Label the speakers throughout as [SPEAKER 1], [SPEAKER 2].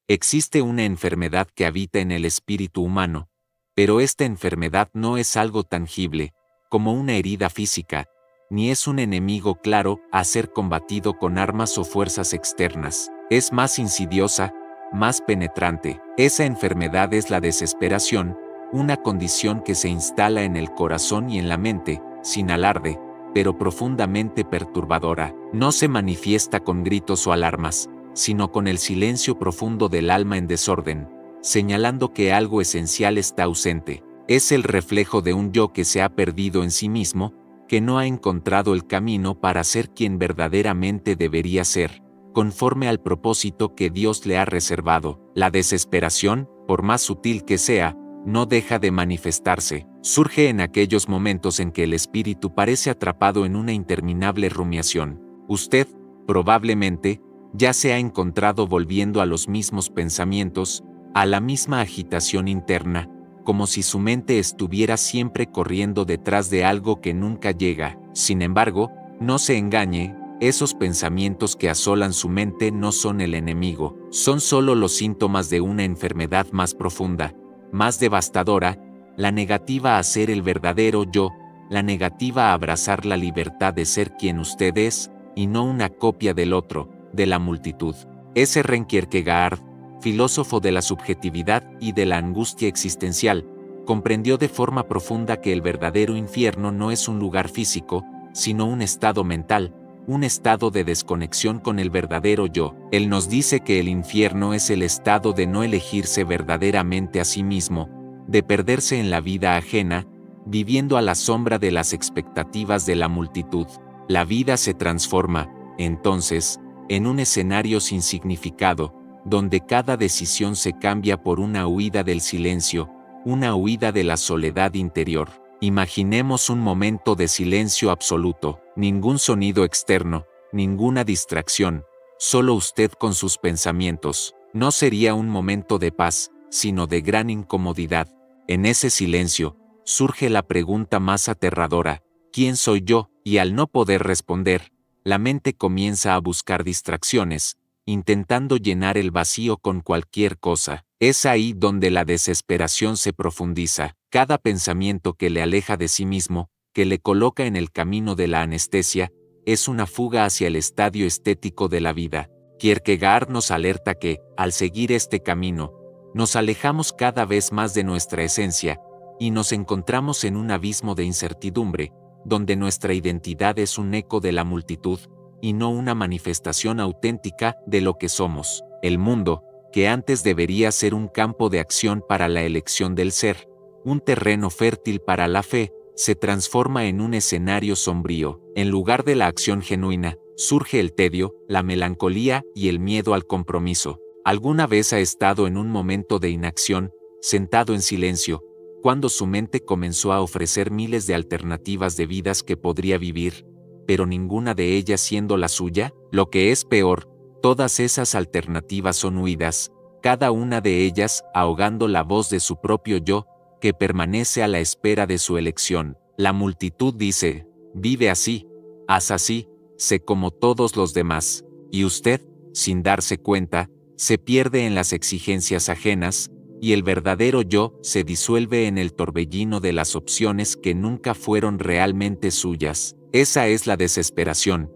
[SPEAKER 1] Existe una enfermedad que habita en el espíritu humano, pero esta enfermedad no es algo tangible, como una herida física, ni es un enemigo claro a ser combatido con armas o fuerzas externas. Es más insidiosa, más penetrante. Esa enfermedad es la desesperación, una condición que se instala en el corazón y en la mente, sin alarde, pero profundamente perturbadora. No se manifiesta con gritos o alarmas, sino con el silencio profundo del alma en desorden, señalando que algo esencial está ausente. Es el reflejo de un yo que se ha perdido en sí mismo, que no ha encontrado el camino para ser quien verdaderamente debería ser, conforme al propósito que Dios le ha reservado. La desesperación, por más sutil que sea, no deja de manifestarse. Surge en aquellos momentos en que el espíritu parece atrapado en una interminable rumiación. Usted, probablemente, ya se ha encontrado volviendo a los mismos pensamientos, a la misma agitación interna, como si su mente estuviera siempre corriendo detrás de algo que nunca llega. Sin embargo, no se engañe, esos pensamientos que asolan su mente no son el enemigo, son solo los síntomas de una enfermedad más profunda, más devastadora, la negativa a ser el verdadero yo, la negativa a abrazar la libertad de ser quien usted es, y no una copia del otro, de la multitud. Søren Kierkegaard, filósofo de la subjetividad y de la angustia existencial, comprendió de forma profunda que el verdadero infierno no es un lugar físico, sino un estado mental, un estado de desconexión con el verdadero yo. Él nos dice que el infierno es el estado de no elegirse verdaderamente a sí mismo, de perderse en la vida ajena, viviendo a la sombra de las expectativas de la multitud. La vida se transforma, entonces, en un escenario sin significado, donde cada decisión se cambia por una huida del silencio, una huida de la soledad interior. Imaginemos un momento de silencio absoluto, ningún sonido externo, ninguna distracción, solo usted con sus pensamientos. No sería un momento de paz, sino de gran incomodidad. En ese silencio, surge la pregunta más aterradora: ¿quién soy yo? Y al no poder responder, la mente comienza a buscar distracciones, intentando llenar el vacío con cualquier cosa. Es ahí donde la desesperación se profundiza. Cada pensamiento que le aleja de sí mismo, que le coloca en el camino de la anestesia, es una fuga hacia el estadio estético de la vida. Kierkegaard nos alerta que, al seguir este camino, nos alejamos cada vez más de nuestra esencia, y nos encontramos en un abismo de incertidumbre, donde nuestra identidad es un eco de la multitud, y no una manifestación auténtica de lo que somos. El mundo, que antes debería ser un campo de acción para la elección del ser, un terreno fértil para la fe, se transforma en un escenario sombrío. En lugar de la acción genuina, surge el tedio, la melancolía y el miedo al compromiso. ¿Alguna vez ha estado en un momento de inacción, sentado en silencio, cuando su mente comenzó a ofrecer miles de alternativas de vidas que podría vivir, pero ninguna de ellas siendo la suya? Lo que es peor, todas esas alternativas son huidas, cada una de ellas ahogando la voz de su propio yo, que permanece a la espera de su elección. La multitud dice: vive así, haz así, sé como todos los demás, y usted, sin darse cuenta, se pierde en las exigencias ajenas, y el verdadero yo se disuelve en el torbellino de las opciones que nunca fueron realmente suyas. Esa es la desesperación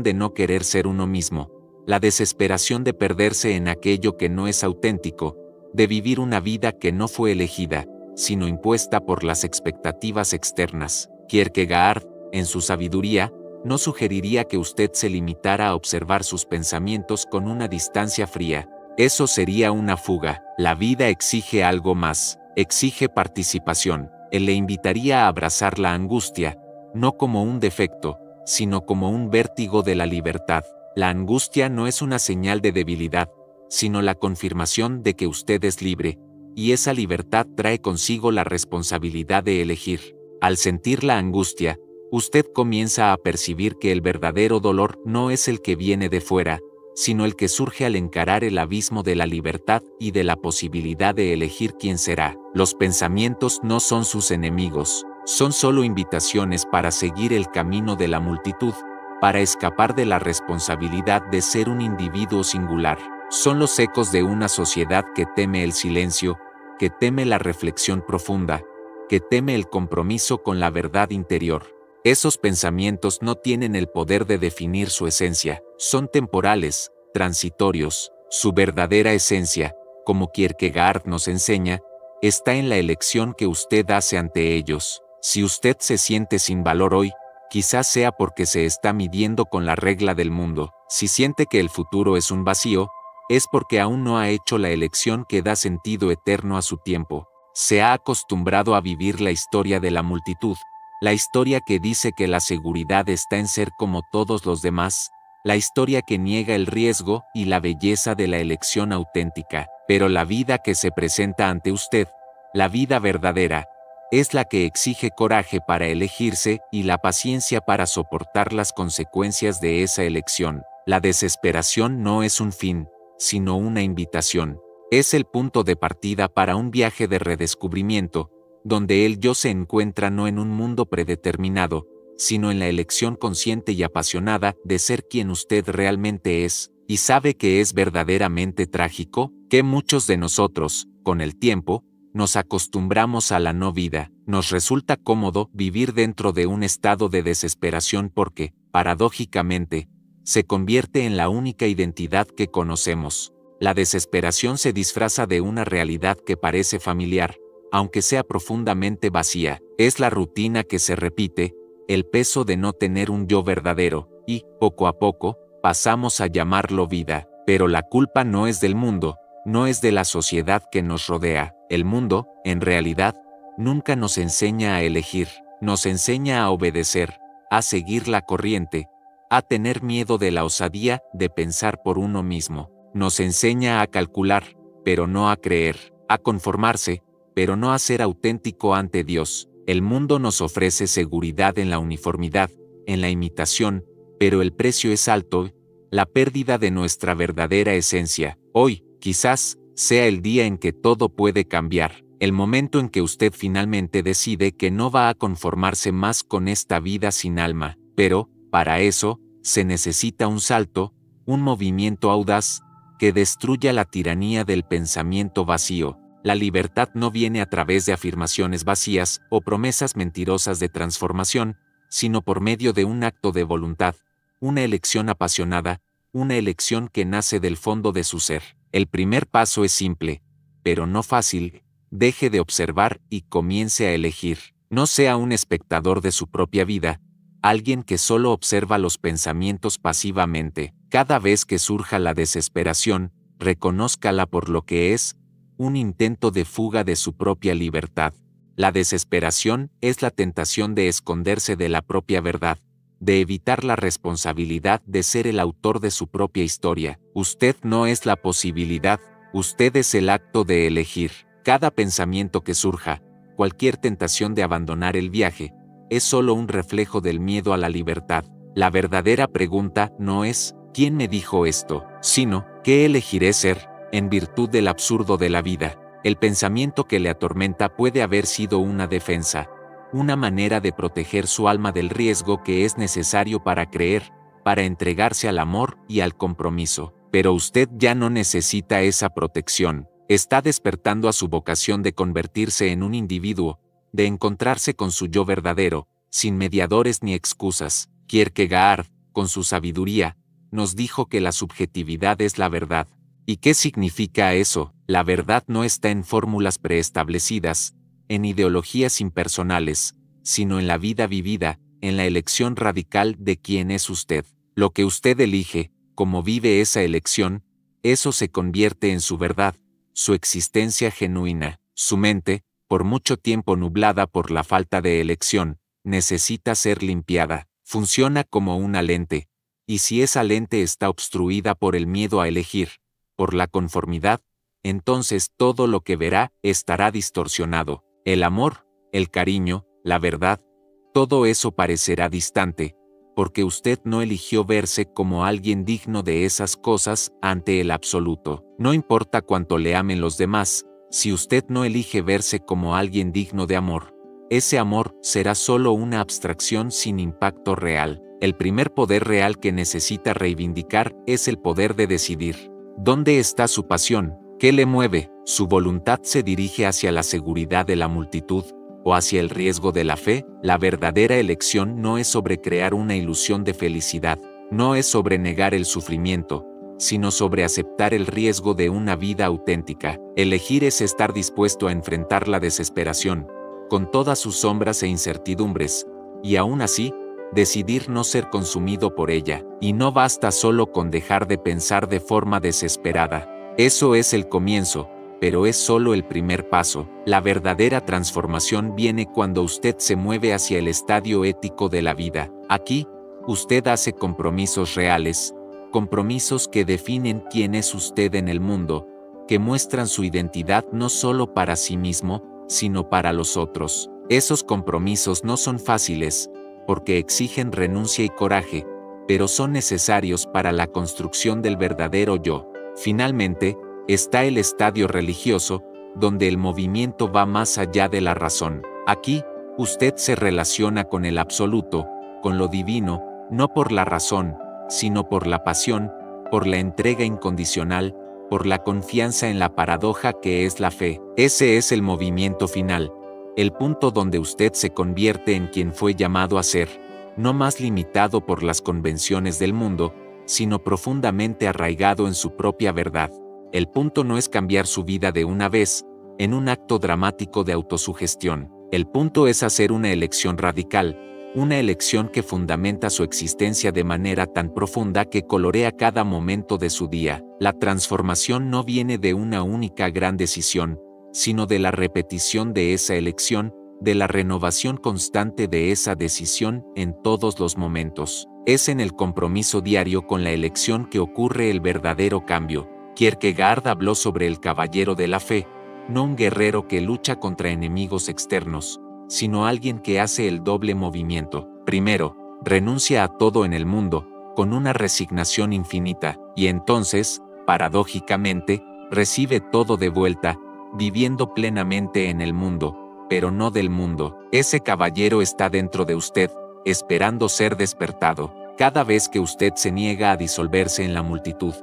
[SPEAKER 1] de no querer ser uno mismo, la desesperación de perderse en aquello que no es auténtico, de vivir una vida que no fue elegida, sino impuesta por las expectativas externas. Kierkegaard, en su sabiduría, no sugeriría que usted se limitara a observar sus pensamientos con una distancia fría. Eso sería una fuga. La vida exige algo más, exige participación. Él le invitaría a abrazar la angustia, no como un defecto, sino como un vértigo de la libertad. La angustia no es una señal de debilidad, sino la confirmación de que usted es libre, y esa libertad trae consigo la responsabilidad de elegir. Al sentir la angustia, usted comienza a percibir que el verdadero dolor no es el que viene de fuera, sino el que surge al encarar el abismo de la libertad y de la posibilidad de elegir quién será. Los pensamientos no son sus enemigos, son solo invitaciones para seguir el camino de la multitud, para escapar de la responsabilidad de ser un individuo singular. Son los ecos de una sociedad que teme el silencio, que teme la reflexión profunda, que teme el compromiso con la verdad interior. Esos pensamientos no tienen el poder de definir su esencia, son temporales, transitorios. Su verdadera esencia, como Kierkegaard nos enseña, está en la elección que usted hace ante ellos. Si usted se siente sin valor hoy, quizás sea porque se está midiendo con la regla del mundo. Si siente que el futuro es un vacío, es porque aún no ha hecho la elección que da sentido eterno a su tiempo. Se ha acostumbrado a vivir la historia de la multitud, la historia que dice que la seguridad está en ser como todos los demás, la historia que niega el riesgo y la belleza de la elección auténtica. Pero la vida que se presenta ante usted, la vida verdadera, es la que exige coraje para elegirse y la paciencia para soportar las consecuencias de esa elección. La desesperación no es un fin, sino una invitación. Es el punto de partida para un viaje de redescubrimiento, donde el yo se encuentra no en un mundo predeterminado, sino en la elección consciente y apasionada de ser quien usted realmente es. ¿Y sabe que es verdaderamente trágico? Que muchos de nosotros, con el tiempo, nos acostumbramos a la no vida. Nos resulta cómodo vivir dentro de un estado de desesperación porque, paradójicamente, se convierte en la única identidad que conocemos. La desesperación se disfraza de una realidad que parece familiar, aunque sea profundamente vacía. Es la rutina que se repite, el peso de no tener un yo verdadero, y, poco a poco, pasamos a llamarlo vida. Pero la culpa no es del mundo, no es de la sociedad que nos rodea. El mundo, en realidad, nunca nos enseña a elegir, nos enseña a obedecer, a seguir la corriente, a tener miedo de la osadía de pensar por uno mismo. Nos enseña a calcular, pero no a creer, a conformarse, pero no a ser auténtico ante Dios. El mundo nos ofrece seguridad en la uniformidad, en la imitación, pero el precio es alto, la pérdida de nuestra verdadera esencia. Hoy, quizás, sea el día en que todo puede cambiar, el momento en que usted finalmente decide que no va a conformarse más con esta vida sin alma. Pero, para eso, se necesita un salto, un movimiento audaz, que destruya la tiranía del pensamiento vacío. La libertad no viene a través de afirmaciones vacías o promesas mentirosas de transformación, sino por medio de un acto de voluntad, una elección apasionada, una elección que nace del fondo de su ser. El primer paso es simple, pero no fácil. Deje de observar y comience a elegir. No sea un espectador de su propia vida, alguien que solo observa los pensamientos pasivamente. Cada vez que surja la desesperación, reconózcala por lo que es, un intento de fuga de su propia libertad. La desesperación es la tentación de esconderse de la propia verdad, de evitar la responsabilidad de ser el autor de su propia historia. Usted no es la posibilidad, usted es el acto de elegir. Cada pensamiento que surja, cualquier tentación de abandonar el viaje, es solo un reflejo del miedo a la libertad. La verdadera pregunta no es ¿quién me dijo esto?, sino ¿qué elegiré ser?, en virtud del absurdo de la vida. El pensamiento que le atormenta puede haber sido una defensa, una manera de proteger su alma del riesgo que es necesario para creer, para entregarse al amor y al compromiso. Pero usted ya no necesita esa protección. Está despertando a su vocación de convertirse en un individuo, de encontrarse con su yo verdadero, sin mediadores ni excusas. Kierkegaard, con su sabiduría, nos dijo que la subjetividad es la verdad. ¿Y qué significa eso? La verdad no está en fórmulas preestablecidas, en ideologías impersonales, sino en la vida vivida, en la elección radical de quién es usted. Lo que usted elige, como vive esa elección, eso se convierte en su verdad, su existencia genuina. Su mente, por mucho tiempo nublada por la falta de elección, necesita ser limpiada. Funciona como una lente, y si esa lente está obstruida por el miedo a elegir, por la conformidad, entonces todo lo que verá estará distorsionado. El amor, el cariño, la verdad, todo eso parecerá distante, porque usted no eligió verse como alguien digno de esas cosas ante el absoluto. No importa cuánto le amen los demás, si usted no elige verse como alguien digno de amor, ese amor será solo una abstracción sin impacto real. El primer poder real que necesita reivindicar es el poder de decidir. ¿Dónde está su pasión? ¿Qué le mueve? ¿Su voluntad se dirige hacia la seguridad de la multitud o hacia el riesgo de la fe? La verdadera elección no es sobre crear una ilusión de felicidad, no es sobre negar el sufrimiento, sino sobre aceptar el riesgo de una vida auténtica. Elegir es estar dispuesto a enfrentar la desesperación, con todas sus sombras e incertidumbres, y aún así, decidir no ser consumido por ella. Y no basta solo con dejar de pensar de forma desesperada. Eso es el comienzo, pero es solo el primer paso. La verdadera transformación viene cuando usted se mueve hacia el estadio ético de la vida. Aquí, usted hace compromisos reales, compromisos que definen quién es usted en el mundo, que muestran su identidad no solo para sí mismo, sino para los otros. Esos compromisos no son fáciles, porque exigen renuncia y coraje, pero son necesarios para la construcción del verdadero yo. Finalmente, está el estadio religioso, donde el movimiento va más allá de la razón. Aquí, usted se relaciona con el absoluto, con lo divino, no por la razón, sino por la pasión, por la entrega incondicional, por la confianza en la paradoja que es la fe. Ese es el movimiento final, el punto donde usted se convierte en quien fue llamado a ser, no más limitado por las convenciones del mundo, sino profundamente arraigado en su propia verdad. El punto no es cambiar su vida de una vez, en un acto dramático de autosugestión. El punto es hacer una elección radical, una elección que fundamenta su existencia de manera tan profunda que colorea cada momento de su día. La transformación no viene de una única gran decisión, sino de la repetición de esa elección, de la renovación constante de esa decisión en todos los momentos. Es en el compromiso diario con la elección que ocurre el verdadero cambio. Kierkegaard habló sobre el caballero de la fe, no un guerrero que lucha contra enemigos externos, sino alguien que hace el doble movimiento. Primero, renuncia a todo en el mundo, con una resignación infinita, y entonces, paradójicamente, recibe todo de vuelta, viviendo plenamente en el mundo, pero no del mundo. Ese caballero está dentro de usted, esperando ser despertado. Cada vez que usted se niega a disolverse en la multitud,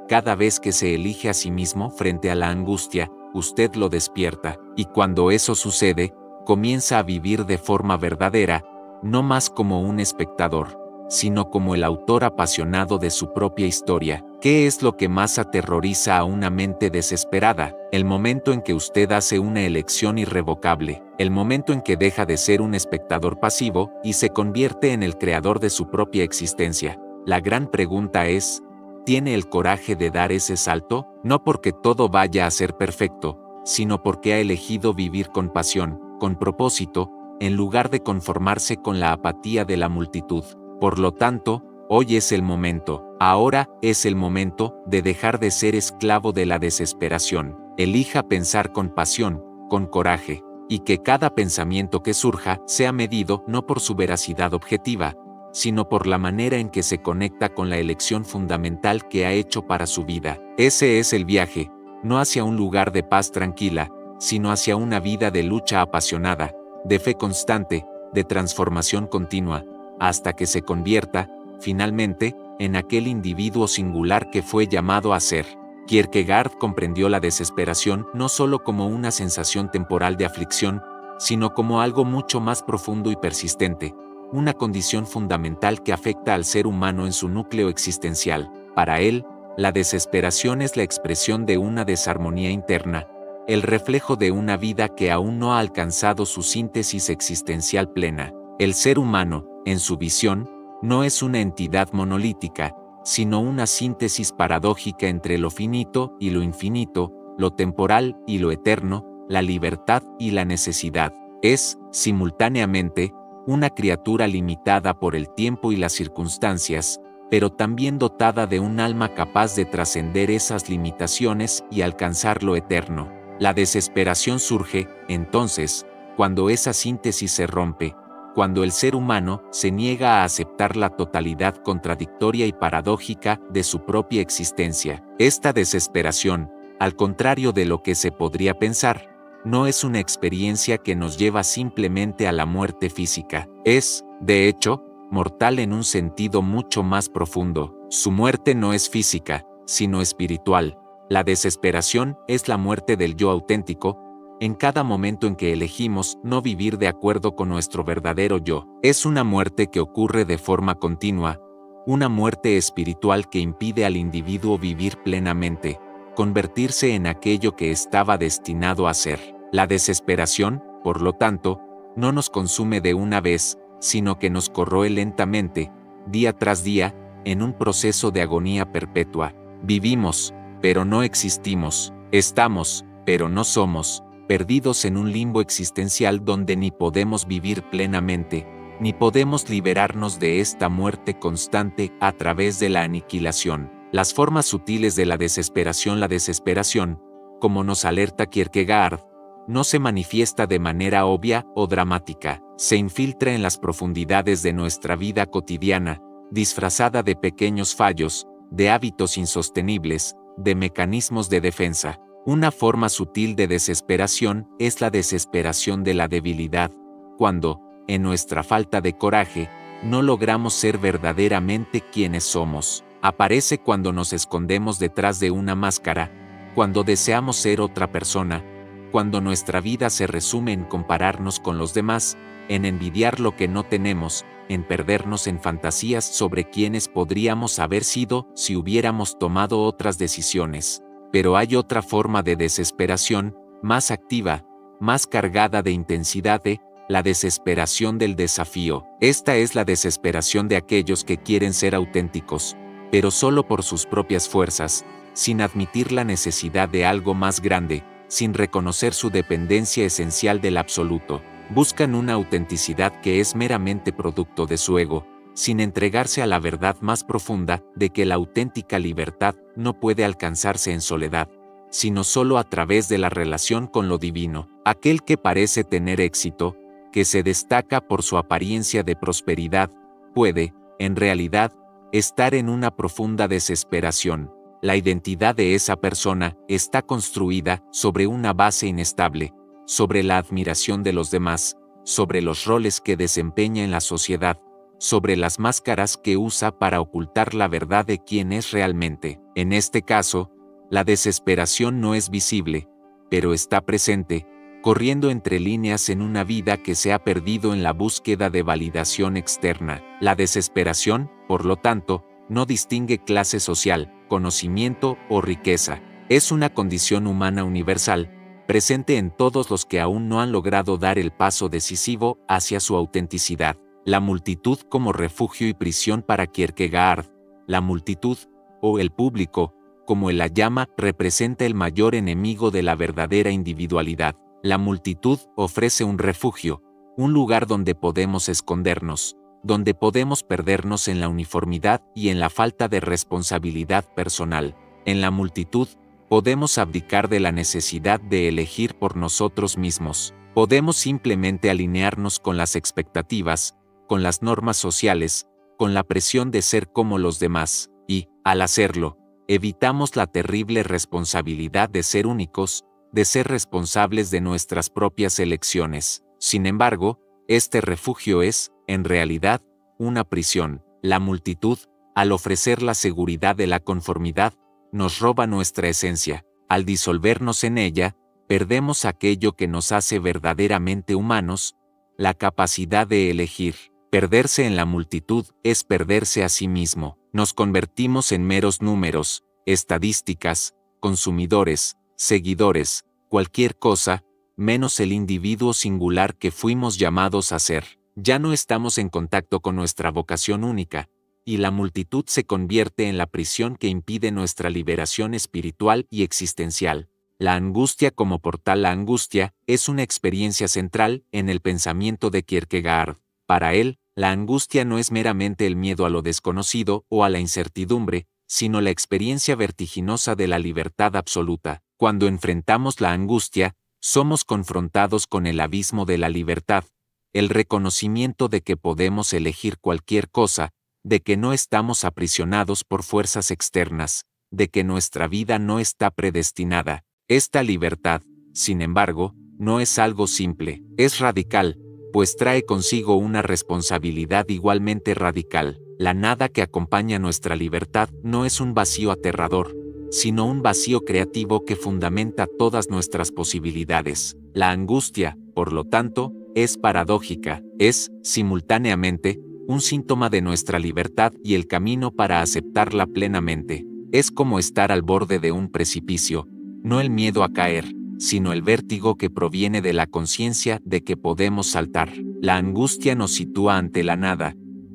[SPEAKER 1] cada vez que se elige a sí mismo frente a la angustia, usted lo despierta, y cuando eso sucede, comienza a vivir de forma verdadera, no más como un espectador, sino como el autor apasionado de su propia historia. ¿Qué es lo que más aterroriza a una mente desesperada? El momento en que usted hace una elección irrevocable, el momento en que deja de ser un espectador pasivo y se convierte en el creador de su propia existencia. La gran pregunta es, ¿tiene el coraje de dar ese salto? No porque todo vaya a ser perfecto, sino porque ha elegido vivir con pasión, con propósito, en lugar de conformarse con la apatía de la multitud. Por lo tanto, hoy es el momento, ahora es el momento de dejar de ser esclavo de la desesperación. Elija pensar con pasión, con coraje, y que cada pensamiento que surja sea medido no por su veracidad objetiva, sino por la manera en que se conecta con la elección fundamental que ha hecho para su vida. Ese es el viaje, no hacia un lugar de paz tranquila, sino hacia una vida de lucha apasionada, de fe constante, de transformación continua, hasta que se convierta, finalmente, en aquel individuo singular que fue llamado a ser. Kierkegaard comprendió la desesperación no solo como una sensación temporal de aflicción, sino como algo mucho más profundo y persistente, una condición fundamental que afecta al ser humano en su núcleo existencial. Para él, la desesperación es la expresión de una desarmonía interna, el reflejo de una vida que aún no ha alcanzado su síntesis existencial plena. El ser humano, en su visión, no es una entidad monolítica, sino una síntesis paradójica entre lo finito y lo infinito, lo temporal y lo eterno, la libertad y la necesidad. Es, simultáneamente, una criatura limitada por el tiempo y las circunstancias, pero también dotada de un alma capaz de trascender esas limitaciones y alcanzar lo eterno. La desesperación surge, entonces, cuando esa síntesis se rompe, cuando el ser humano se niega a aceptar la totalidad contradictoria y paradójica de su propia existencia. Esta desesperación, al contrario de lo que se podría pensar, no es una experiencia que nos lleva simplemente a la muerte física. Es, de hecho, mortal en un sentido mucho más profundo. Su muerte no es física, sino espiritual. La desesperación es la muerte del yo auténtico, en cada momento en que elegimos no vivir de acuerdo con nuestro verdadero yo. Es una muerte que ocurre de forma continua, una muerte espiritual que impide al individuo vivir plenamente, convertirse en aquello que estaba destinado a ser. La desesperación, por lo tanto, no nos consume de una vez, sino que nos corroe lentamente, día tras día, en un proceso de agonía perpetua. Vivimos, pero no existimos. Estamos, pero no somos, perdidos en un limbo existencial donde ni podemos vivir plenamente, ni podemos liberarnos de esta muerte constante a través de la aniquilación. Las formas sutiles de la desesperación, como nos alerta Kierkegaard, no se manifiesta de manera obvia o dramática, se infiltra en las profundidades de nuestra vida cotidiana, disfrazada de pequeños fallos, de hábitos insostenibles, de mecanismos de defensa. Una forma sutil de desesperación es la desesperación de la debilidad, cuando, en nuestra falta de coraje, no logramos ser verdaderamente quienes somos. Aparece cuando nos escondemos detrás de una máscara, cuando deseamos ser otra persona, cuando nuestra vida se resume en compararnos con los demás, en envidiar lo que no tenemos, en perdernos en fantasías sobre quiénes podríamos haber sido si hubiéramos tomado otras decisiones. Pero hay otra forma de desesperación, más activa, más cargada de intensidad, la desesperación del desafío. Esta es la desesperación de aquellos que quieren ser auténticos, pero solo por sus propias fuerzas, sin admitir la necesidad de algo más grande, sin reconocer su dependencia esencial del absoluto. Buscan una autenticidad que es meramente producto de su ego, sin entregarse a la verdad más profunda de que la auténtica libertad no puede alcanzarse en soledad, sino solo a través de la relación con lo divino. Aquel que parece tener éxito, que se destaca por su apariencia de prosperidad, puede, en realidad, estar en una profunda desesperación. La identidad de esa persona está construida sobre una base inestable, sobre la admiración de los demás, sobre los roles que desempeña en la sociedad, sobre las máscaras que usa para ocultar la verdad de quién es realmente. En este caso, la desesperación no es visible, pero está presente, corriendo entre líneas en una vida que se ha perdido en la búsqueda de validación externa. La desesperación, por lo tanto, no distingue clase social, conocimiento o riqueza. Es una condición humana universal, presente en todos los que aún no han logrado dar el paso decisivo hacia su autenticidad. La multitud como refugio y prisión para Kierkegaard. La multitud, o el público, como él la llama, representa el mayor enemigo de la verdadera individualidad. La multitud ofrece un refugio, un lugar donde podemos escondernos, donde podemos perdernos en la uniformidad y en la falta de responsabilidad personal. En la multitud, podemos abdicar de la necesidad de elegir por nosotros mismos. Podemos simplemente alinearnos con las expectativas, con las normas sociales, con la presión de ser como los demás, y, al hacerlo, evitamos la terrible responsabilidad de ser únicos, de ser responsables de nuestras propias elecciones. Sin embargo, este refugio es, en realidad, una prisión. La multitud, al ofrecer la seguridad de la conformidad, nos roba nuestra esencia. Al disolvernos en ella, perdemos aquello que nos hace verdaderamente humanos, la capacidad de elegir. Perderse en la multitud es perderse a sí mismo. Nos convertimos en meros números, estadísticas, consumidores, seguidores, cualquier cosa, menos el individuo singular que fuimos llamados a ser. Ya no estamos en contacto con nuestra vocación única, y la multitud se convierte en la prisión que impide nuestra liberación espiritual y existencial. La angustia como portal. La angustia es una experiencia central en el pensamiento de Kierkegaard. Para él, la angustia no es meramente el miedo a lo desconocido o a la incertidumbre, sino la experiencia vertiginosa de la libertad absoluta. Cuando enfrentamos la angustia, somos confrontados con el abismo de la libertad, el reconocimiento de que podemos elegir cualquier cosa, de que no estamos aprisionados por fuerzas externas, de que nuestra vida no está predestinada. Esta libertad, sin embargo, no es algo simple, es radical, pues trae consigo una responsabilidad igualmente radical. la nada que acompaña nuestra libertad no es un vacío aterrador, sino un vacío creativo que fundamenta todas nuestras posibilidades. La angustia, por lo tanto, es paradójica, es, simultáneamente, un síntoma de nuestra libertad y el camino para aceptarla plenamente. Es como estar al borde de un precipicio, no el miedo a caer, sino el vértigo que proviene de la conciencia de que podemos saltar. La angustia nos sitúa ante la nada,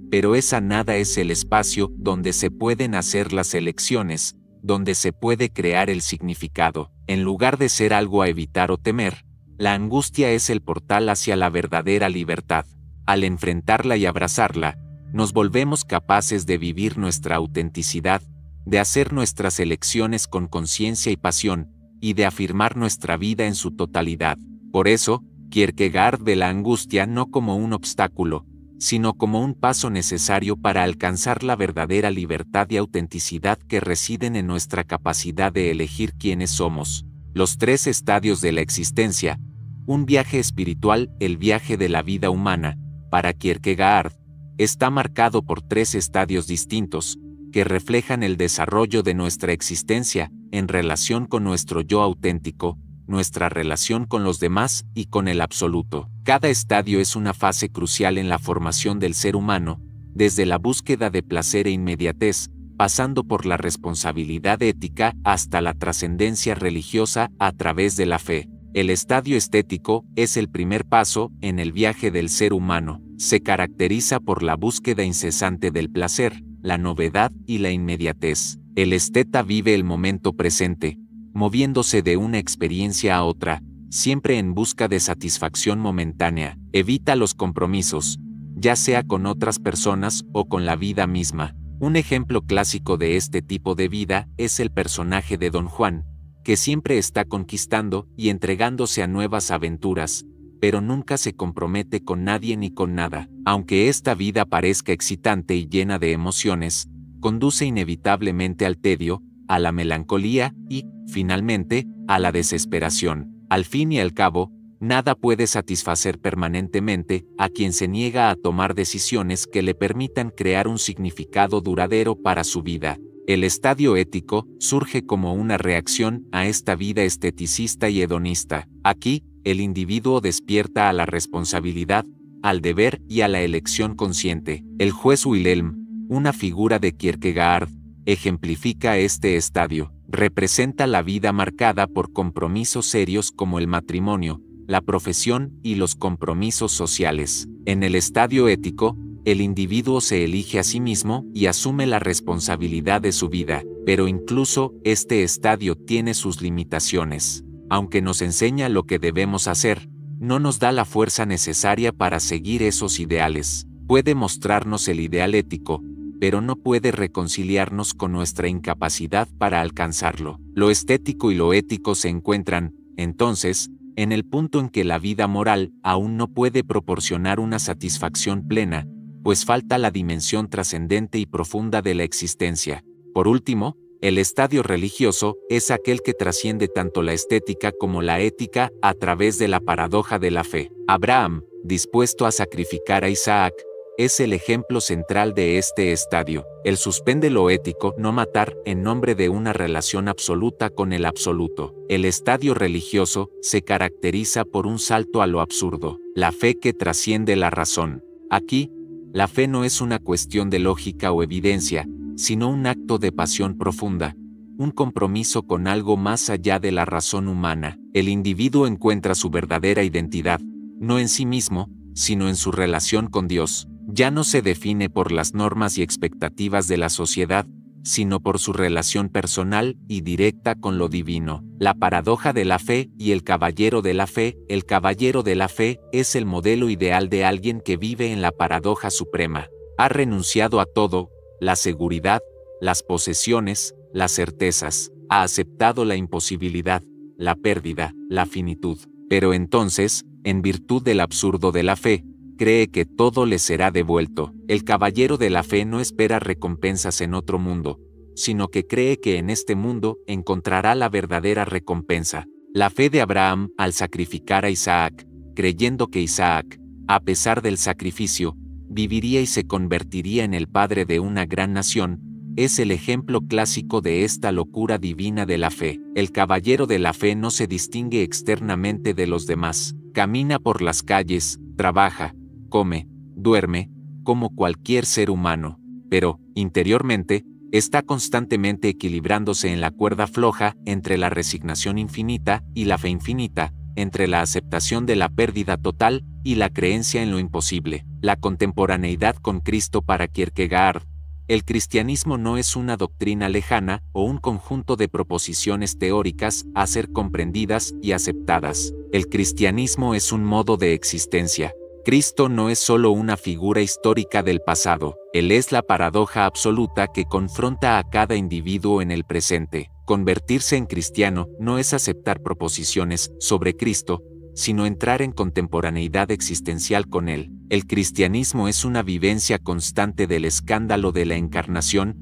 [SPEAKER 1] pero esa nada es el espacio donde se pueden hacer las elecciones, donde se puede crear el significado. En lugar de ser algo a evitar o temer, la angustia es el portal hacia la verdadera libertad. Al enfrentarla y abrazarla, nos volvemos capaces de vivir nuestra autenticidad, de hacer nuestras elecciones con conciencia y pasión, y de afirmar nuestra vida en su totalidad. Por eso, Kierkegaard ve la angustia no como un obstáculo, sino como un paso necesario para alcanzar la verdadera libertad y autenticidad que residen en nuestra capacidad de elegir quiénes somos. Los 3 estadios de la existencia. Un viaje espiritual, el viaje de la vida humana, para Kierkegaard, está marcado por 3 estadios distintos, que reflejan el desarrollo de nuestra existencia, en relación con nuestro yo auténtico, nuestra relación con los demás y con el absoluto. Cada estadio es una fase crucial en la formación del ser humano, desde la búsqueda de placer e inmediatez, pasando por la responsabilidad ética hasta la trascendencia religiosa a través de la fe. El estadio estético es el primer paso en el viaje del ser humano. Se caracteriza por la búsqueda incesante del placer, la novedad y la inmediatez. El esteta vive el momento presente, moviéndose de una experiencia a otra, siempre en busca de satisfacción momentánea. Evita los compromisos, ya sea con otras personas o con la vida misma. Un ejemplo clásico de este tipo de vida es el personaje de Don Juan, que siempre está conquistando y entregándose a nuevas aventuras, pero nunca se compromete con nadie ni con nada. Aunque esta vida parezca excitante y llena de emociones, conduce inevitablemente al tedio, a la melancolía y, finalmente, a la desesperación. Al fin y al cabo, nada puede satisfacer permanentemente a quien se niega a tomar decisiones que le permitan crear un significado duradero para su vida. El estadio ético surge como una reacción a esta vida esteticista y hedonista. Aquí, el individuo despierta a la responsabilidad, al deber y a la elección consciente. El juez Wilhelm, una figura de Kierkegaard, ejemplifica este estadio. Representa la vida marcada por compromisos serios como el matrimonio, la profesión y los compromisos sociales. En el estadio ético, el individuo se elige a sí mismo y asume la responsabilidad de su vida, pero incluso este estadio tiene sus limitaciones. Aunque nos enseña lo que debemos hacer, no nos da la fuerza necesaria para seguir esos ideales. Puede mostrarnos el ideal ético, pero no puede reconciliarnos con nuestra incapacidad para alcanzarlo. Lo estético y lo ético se encuentran, entonces, en el punto en que la vida moral aún no puede proporcionar una satisfacción plena, pues falta la dimensión trascendente y profunda de la existencia. Por último, el estadio religioso es aquel que trasciende tanto la estética como la ética a través de la paradoja de la fe. Abraham, dispuesto a sacrificar a Isaac, es el ejemplo central de este estadio. Él suspende lo ético, no matar, en nombre de una relación absoluta con el absoluto. El estadio religioso se caracteriza por un salto a lo absurdo, la fe que trasciende la razón. Aquí, la fe no es una cuestión de lógica o evidencia, sino un acto de pasión profunda, un compromiso con algo más allá de la razón humana. El individuo encuentra su verdadera identidad, no en sí mismo, sino en su relación con Dios. Ya no se define por las normas y expectativas de la sociedad, sino por su relación personal y directa con lo divino. La paradoja de la fe y el caballero de la fe. El caballero de la fe es el modelo ideal de alguien que vive en la paradoja suprema. Ha renunciado a todo, la seguridad, las posesiones, las certezas. Ha aceptado la imposibilidad, la pérdida, la finitud. Pero entonces, en virtud del absurdo de la fe, cree que todo le será devuelto. El caballero de la fe no espera recompensas en otro mundo, sino que cree que en este mundo encontrará la verdadera recompensa. La fe de Abraham al sacrificar a Isaac, creyendo que Isaac, a pesar del sacrificio, viviría y se convertiría en el padre de una gran nación. Es el ejemplo clásico de esta locura divina de la fe. El caballero de la fe no se distingue externamente de los demás. Camina por las calles, trabaja, come, duerme, como cualquier ser humano, pero, interiormente, está constantemente equilibrándose en la cuerda floja entre la resignación infinita y la fe infinita, entre la aceptación de la pérdida total y la creencia en lo imposible. La contemporaneidad con Cristo para Kierkegaard. El cristianismo no es una doctrina lejana o un conjunto de proposiciones teóricas a ser comprendidas y aceptadas. El cristianismo es un modo de existencia. Cristo no es solo una figura histórica del pasado, Él es la paradoja absoluta que confronta a cada individuo en el presente. Convertirse en cristiano no es aceptar proposiciones sobre Cristo, sino entrar en contemporaneidad existencial con Él. El cristianismo es una vivencia constante del escándalo de la encarnación,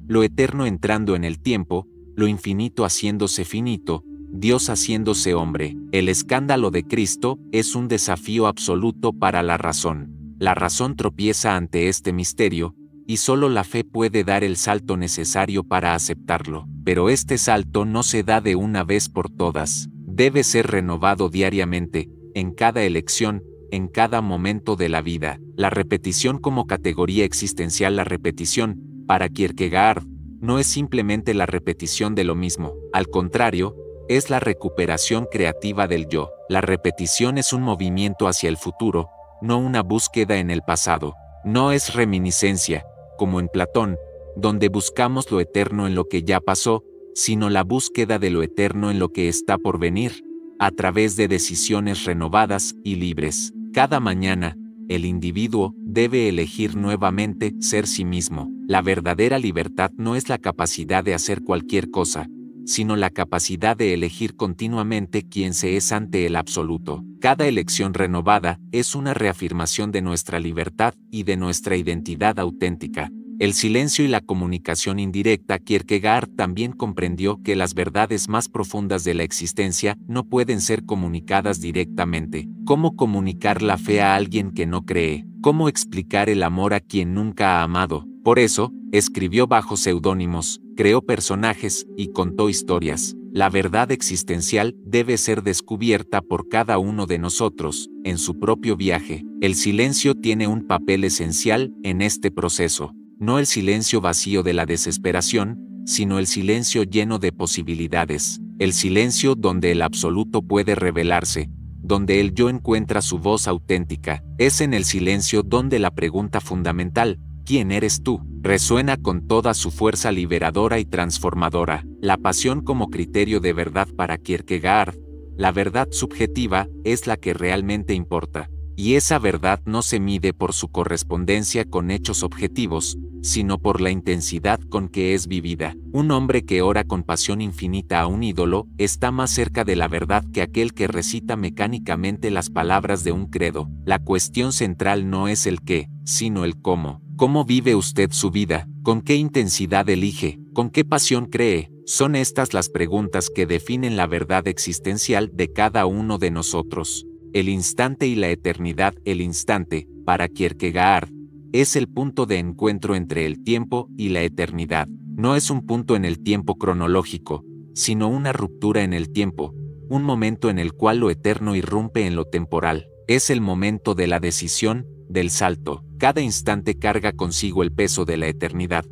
[SPEAKER 1] lo eterno entrando en el tiempo, lo infinito haciéndose finito, Dios haciéndose hombre. El escándalo de Cristo es un desafío absoluto para la razón. La razón tropieza ante este misterio, y solo la fe puede dar el salto necesario para aceptarlo. Pero este salto no se da de una vez por todas. Debe ser renovado diariamente, en cada elección, en cada momento de la vida. La repetición como categoría existencial. La repetición, para Kierkegaard, no es simplemente la repetición de lo mismo. Al contrario, es la recuperación creativa del yo. La repetición es un movimiento hacia el futuro, no una búsqueda en el pasado. No es reminiscencia, como en Platón, donde buscamos lo eterno en lo que ya pasó, sino la búsqueda de lo eterno en lo que está por venir, a través de decisiones renovadas y libres. Cada mañana, el individuo debe elegir nuevamente ser sí mismo. La verdadera libertad no es la capacidad de hacer cualquier cosa, sino la capacidad de elegir continuamente quién se es ante el absoluto. Cada elección renovada es una reafirmación de nuestra libertad y de nuestra identidad auténtica. El silencio y la comunicación indirecta. Kierkegaard también comprendió que las verdades más profundas de la existencia no pueden ser comunicadas directamente. ¿Cómo comunicar la fe a alguien que no cree? ¿Cómo explicar el amor a quien nunca ha amado? Por eso, escribió bajo seudónimos, creó personajes y contó historias. La verdad existencial debe ser descubierta por cada uno de nosotros, en su propio viaje. El silencio tiene un papel esencial en este proceso. No el silencio vacío de la desesperación, sino el silencio lleno de posibilidades. El silencio donde el absoluto puede revelarse, donde el yo encuentra su voz auténtica. Es en el silencio donde la pregunta fundamental, ¿quién eres tú?, resuena con toda su fuerza liberadora y transformadora. La pasión como criterio de verdad para Kierkegaard. La verdad subjetiva es la que realmente importa. Y esa verdad no se mide por su correspondencia con hechos objetivos, sino por la intensidad con que es vivida. Un hombre que ora con pasión infinita a un ídolo está más cerca de la verdad que aquel que recita mecánicamente las palabras de un credo. La cuestión central no es el qué, sino el cómo. ¿Cómo vive usted su vida? ¿Con qué intensidad elige? ¿Con qué pasión cree? Son estas las preguntas que definen la verdad existencial de cada uno de nosotros. El instante y la eternidad. El instante, para Kierkegaard, es el punto de encuentro entre el tiempo y la eternidad. No es un punto en el tiempo cronológico, sino una ruptura en el tiempo, un momento en el cual lo eterno irrumpe en lo temporal. Es el momento de la decisión, del salto. Cada instante carga consigo el peso de la eternidad,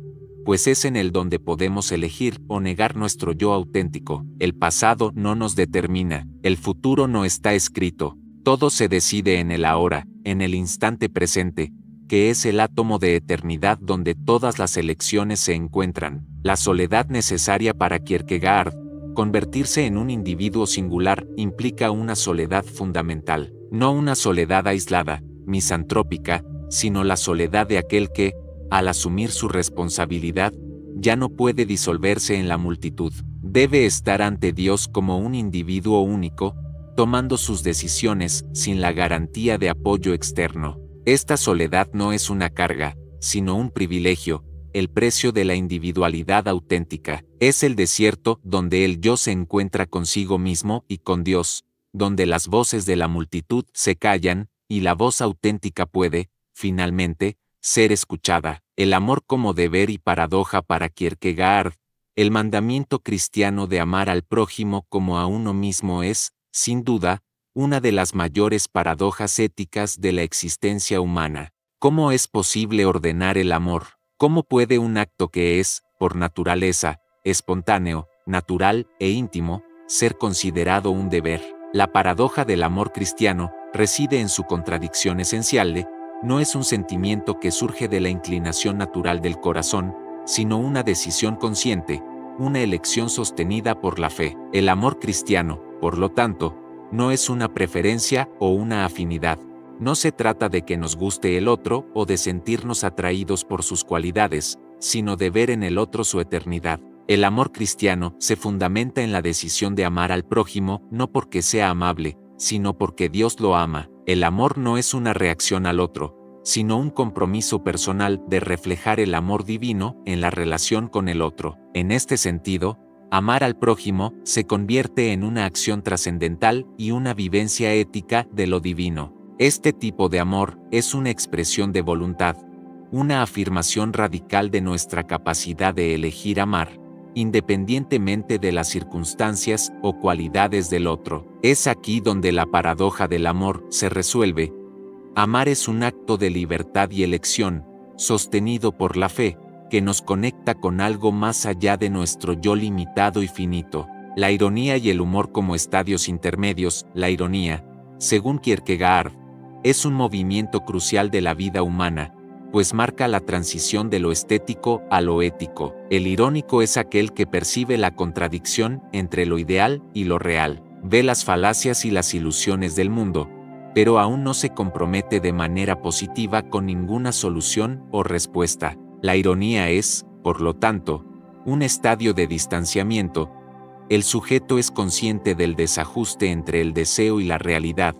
[SPEAKER 1] pues es en él donde podemos elegir o negar nuestro yo auténtico. El pasado no nos determina, el futuro no está escrito. Todo se decide en el ahora, en el instante presente, que es el átomo de eternidad donde todas las elecciones se encuentran. La soledad necesaria para Kierkegaard. Convertirse en un individuo singular implica una soledad fundamental, no una soledad aislada, misantrópica, sino la soledad de aquel que, al asumir su responsabilidad, ya no puede disolverse en la multitud. Debe estar ante Dios como un individuo único, tomando sus decisiones sin la garantía de apoyo externo. Esta soledad no es una carga, sino un privilegio. El precio de la individualidad auténtica es el desierto donde el yo se encuentra consigo mismo y con Dios, donde las voces de la multitud se callan y la voz auténtica puede, finalmente, ser escuchada. El amor como deber y paradoja para Kierkegaard. El mandamiento cristiano de amar al prójimo como a uno mismo es, sin duda, una de las mayores paradojas éticas de la existencia humana. ¿Cómo es posible ordenar el amor? ¿Cómo puede un acto que es, por naturaleza, espontáneo, natural e íntimo, ser considerado un deber? La paradoja del amor cristiano reside en su contradicción esencial no es un sentimiento que surge de la inclinación natural del corazón, sino una decisión consciente, una elección sostenida por la fe. El amor cristiano, por lo tanto, no es una preferencia o una afinidad. No se trata de que nos guste el otro o de sentirnos atraídos por sus cualidades, sino de ver en el otro su eternidad. El amor cristiano se fundamenta en la decisión de amar al prójimo no porque sea amable, sino porque Dios lo ama. El amor no es una reacción al otro, sino un compromiso personal de reflejar el amor divino en la relación con el otro. En este sentido, amar al prójimo se convierte en una acción trascendental y una vivencia ética de lo divino. Este tipo de amor es una expresión de voluntad, una afirmación radical de nuestra capacidad de elegir amar, independientemente de las circunstancias o cualidades del otro. Es aquí donde la paradoja del amor se resuelve. Amar es un acto de libertad y elección, sostenido por la fe, que nos conecta con algo más allá de nuestro yo limitado y finito. La ironía y el humor como estadios intermedios. La ironía, según Kierkegaard, es un movimiento crucial de la vida humana, pues marca la transición de lo estético a lo ético. El irónico es aquel que percibe la contradicción entre lo ideal y lo real, ve las falacias y las ilusiones del mundo, pero aún no se compromete de manera positiva con ninguna solución o respuesta. La ironía es, por lo tanto, un estadio de distanciamiento. El sujeto es consciente del desajuste entre el deseo y la realidad,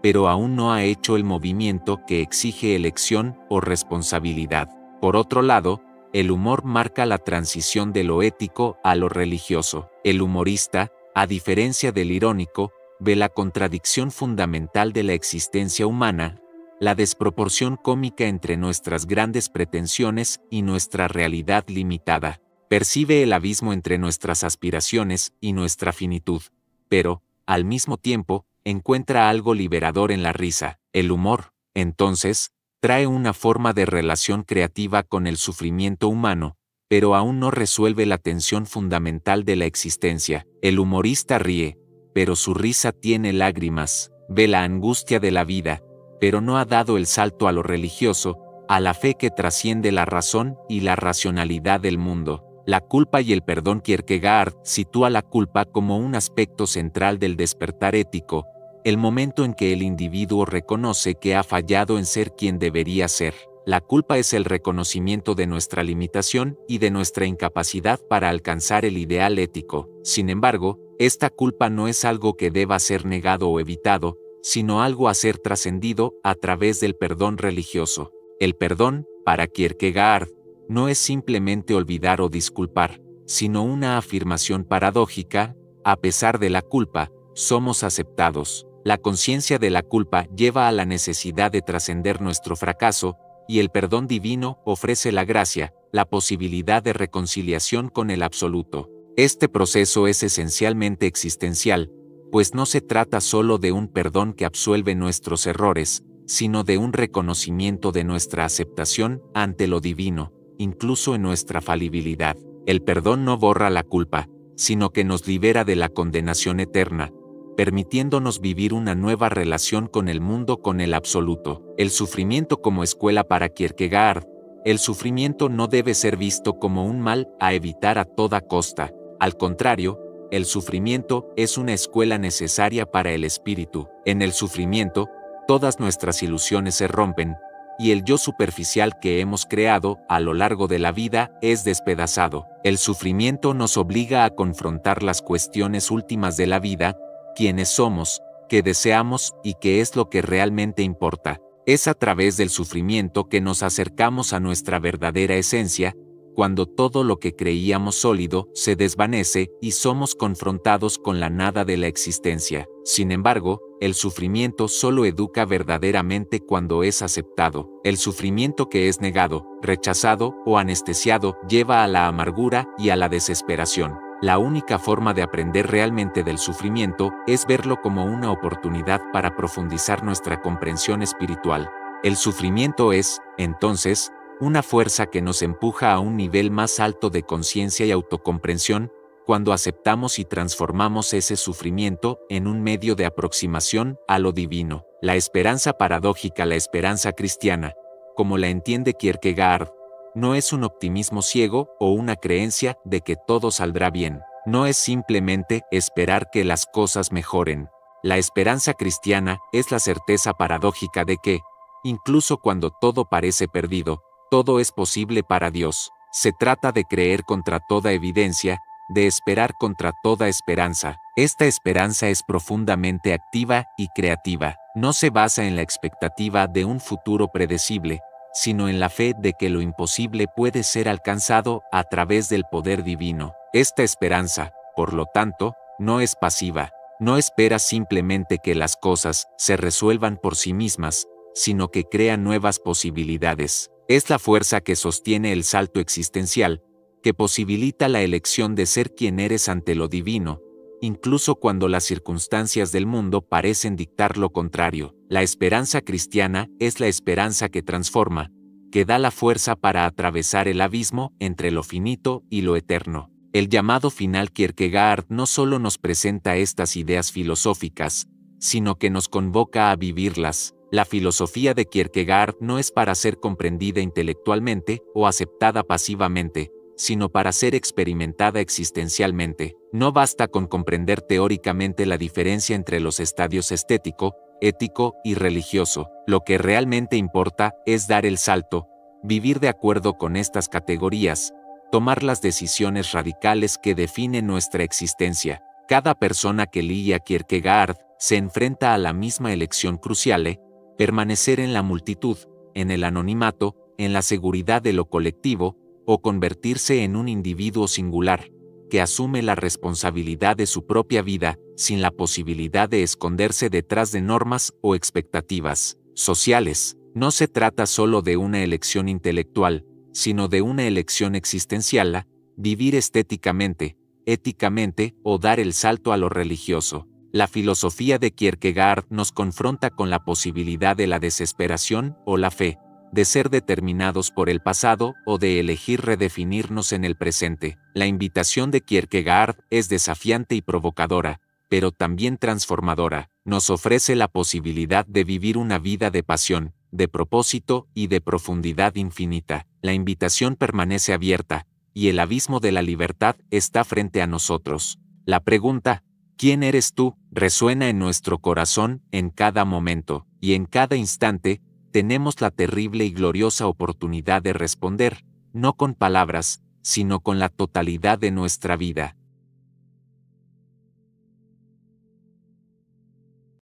[SPEAKER 1] pero aún no ha hecho el movimiento que exige elección o responsabilidad. Por otro lado, el humor marca la transición de lo ético a lo religioso. El humorista, a diferencia del irónico, ve la contradicción fundamental de la existencia humana, la desproporción cómica entre nuestras grandes pretensiones y nuestra realidad limitada. Percibe el abismo entre nuestras aspiraciones y nuestra finitud, pero, al mismo tiempo, encuentra algo liberador en la risa. El humor, entonces, trae una forma de relación creativa con el sufrimiento humano, pero aún no resuelve la tensión fundamental de la existencia. El humorista ríe, pero su risa tiene lágrimas, ve la angustia de la vida, pero no ha dado el salto a lo religioso, a la fe que trasciende la razón y la racionalidad del mundo. La culpa y el perdón. Kierkegaard sitúa la culpa como un aspecto central del despertar ético, el momento en que el individuo reconoce que ha fallado en ser quien debería ser. La culpa es el reconocimiento de nuestra limitación y de nuestra incapacidad para alcanzar el ideal ético. Sin embargo, esta culpa no es algo que deba ser negado o evitado, sino algo a ser trascendido a través del perdón religioso. El perdón, para Kierkegaard, no es simplemente olvidar o disculpar, sino una afirmación paradójica: a pesar de la culpa, somos aceptados. La conciencia de la culpa lleva a la necesidad de trascender nuestro fracaso, y el perdón divino ofrece la gracia, la posibilidad de reconciliación con el absoluto. Este proceso es esencialmente existencial, pues no se trata solo de un perdón que absuelve nuestros errores, sino de un reconocimiento de nuestra aceptación ante lo divino, incluso en nuestra falibilidad. El perdón no borra la culpa, sino que nos libera de la condenación eterna, permitiéndonos vivir una nueva relación con el mundo, con el absoluto. El sufrimiento como escuela. Para Kierkegaard, el sufrimiento no debe ser visto como un mal a evitar a toda costa. Al contrario, el sufrimiento es una escuela necesaria para el espíritu. En el sufrimiento, todas nuestras ilusiones se rompen, y el yo superficial que hemos creado a lo largo de la vida es despedazado. El sufrimiento nos obliga a confrontar las cuestiones últimas de la vida: quiénes somos, qué deseamos y qué es lo que realmente importa. Es a través del sufrimiento que nos acercamos a nuestra verdadera esencia, cuando todo lo que creíamos sólido se desvanece y somos confrontados con la nada de la existencia. Sin embargo, el sufrimiento solo educa verdaderamente cuando es aceptado. El sufrimiento que es negado, rechazado o anestesiado lleva a la amargura y a la desesperación. La única forma de aprender realmente del sufrimiento es verlo como una oportunidad para profundizar nuestra comprensión espiritual. El sufrimiento es, entonces, una fuerza que nos empuja a un nivel más alto de conciencia y autocomprensión, cuando aceptamos y transformamos ese sufrimiento en un medio de aproximación a lo divino. La esperanza paradójica, la esperanza cristiana, como la entiende Kierkegaard, no es un optimismo ciego o una creencia de que todo saldrá bien. No es simplemente esperar que las cosas mejoren. La esperanza cristiana es la certeza paradójica de que, incluso cuando todo parece perdido, todo es posible para Dios. Se trata de creer contra toda evidencia, de esperar contra toda esperanza. Esta esperanza es profundamente activa y creativa. No se basa en la expectativa de un futuro predecible, sino en la fe de que lo imposible puede ser alcanzado a través del poder divino. Esta esperanza, por lo tanto, no es pasiva. No espera simplemente que las cosas se resuelvan por sí mismas, sino que crea nuevas posibilidades. Es la fuerza que sostiene el salto existencial, que posibilita la elección de ser quien eres ante lo divino, incluso cuando las circunstancias del mundo parecen dictar lo contrario. La esperanza cristiana es la esperanza que transforma, que da la fuerza para atravesar el abismo entre lo finito y lo eterno. El llamado final Kierkegaard no solo nos presenta estas ideas filosóficas, sino que nos convoca a vivirlas. La filosofía de Kierkegaard no es para ser comprendida intelectualmente o aceptada pasivamente, sino para ser experimentada existencialmente. No basta con comprender teóricamente la diferencia entre los estadios estético, ético y religioso. Lo que realmente importa es dar el salto, vivir de acuerdo con estas categorías, tomar las decisiones radicales que definen nuestra existencia. Cada persona que lee a Kierkegaard se enfrenta a la misma elección crucial: permanecer en la multitud, en el anonimato, en la seguridad de lo colectivo, o convertirse en un individuo singular, que asume la responsabilidad de su propia vida, sin la posibilidad de esconderse detrás de normas o expectativas sociales. No se trata solo de una elección intelectual, sino de una elección existencial: vivir estéticamente, éticamente o dar el salto a lo religioso. La filosofía de Kierkegaard nos confronta con la posibilidad de la desesperación o la fe, de ser determinados por el pasado o de elegir redefinirnos en el presente. La invitación de Kierkegaard es desafiante y provocadora, pero también transformadora. Nos ofrece la posibilidad de vivir una vida de pasión, de propósito y de profundidad infinita. La invitación permanece abierta, y el abismo de la libertad está frente a nosotros. La pregunta, ¿quién eres tú?, resuena en nuestro corazón en cada momento, y en cada instante, tenemos la terrible y gloriosa oportunidad de responder, no con palabras, sino con la totalidad de nuestra vida.